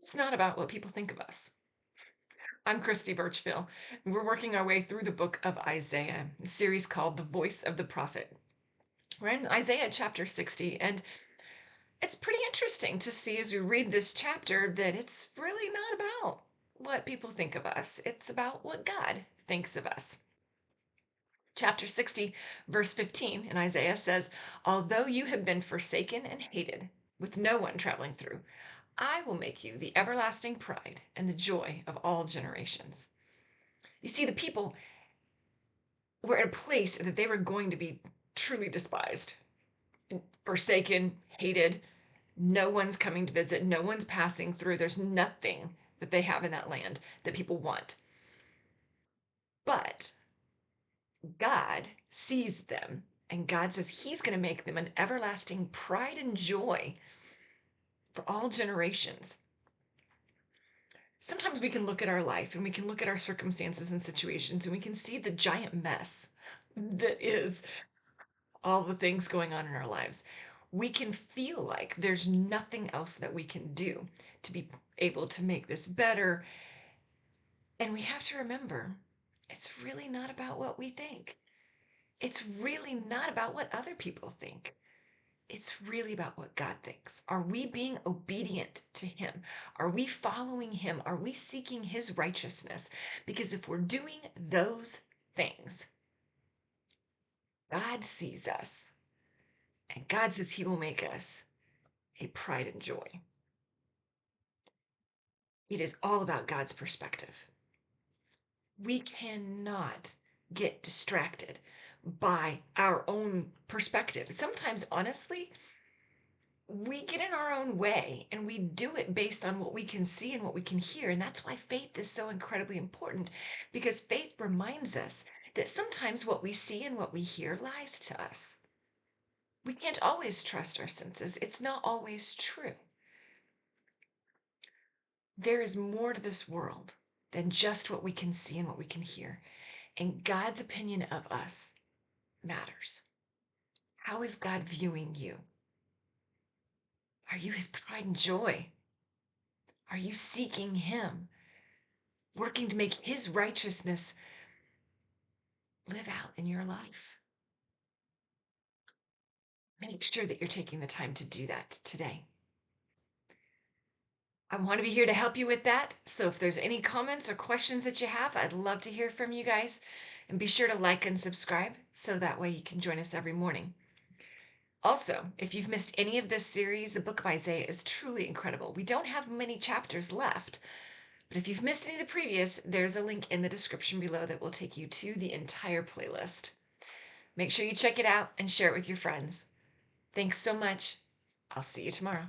It's not about what people think of us. I'm Christy Birchfield, and we're working our way through the book of Isaiah, a series called The Voice of the Prophet. We're in Isaiah chapter 60, and it's pretty interesting to see as we read this chapter that it's really not about what people think of us, it's about what God thinks of us. Chapter 60, verse 15 in Isaiah says, "Although you have been forsaken and hated, with no one traveling through, I will make you the everlasting pride and the joy of all generations." You see, the people were at a place that they were going to be truly despised, forsaken, hated. No one's coming to visit, no one's passing through. There's nothing that they have in that land that people want. But God sees them, and God says He's going to make them an everlasting pride and joy for all generations. Sometimes we can look at our life and we can look at our circumstances and situations and we can see the giant mess that is all the things going on in our lives. We can feel like there's nothing else that we can do to be able to make this better. And we have to remember it's really not about what we think. It's really not about what other people think. It's really about what God thinks. Are we being obedient to Him? Are we following Him? Are we seeking His righteousness? Because if we're doing those things, God sees us, and God says He will make us a pride and joy. It is all about God's perspective. We cannot get distracted by our own perspective. Sometimes, honestly, we get in our own way and we do it based on what we can see and what we can hear. And that's why faith is so incredibly important, because faith reminds us that sometimes what we see and what we hear lies to us. We can't always trust our senses, it's not always true. There is more to this world than just what we can see and what we can hear. And God's opinion of us matters. How is God viewing you? Are you His pride and joy? Are you seeking Him, working to make His righteousness live out in your life? Make sure that you're taking the time to do that today. I want to be here to help you with that. So if there's any comments or questions that you have, I'd love to hear from you guys. And be sure to like and subscribe so that way you can join us every morning. Also, if you've missed any of this series, the book of Isaiah is truly incredible. We don't have many chapters left, but if you've missed any of the previous, there's a link in the description below that will take you to the entire playlist. Make sure you check it out and share it with your friends. Thanks so much. I'll see you tomorrow.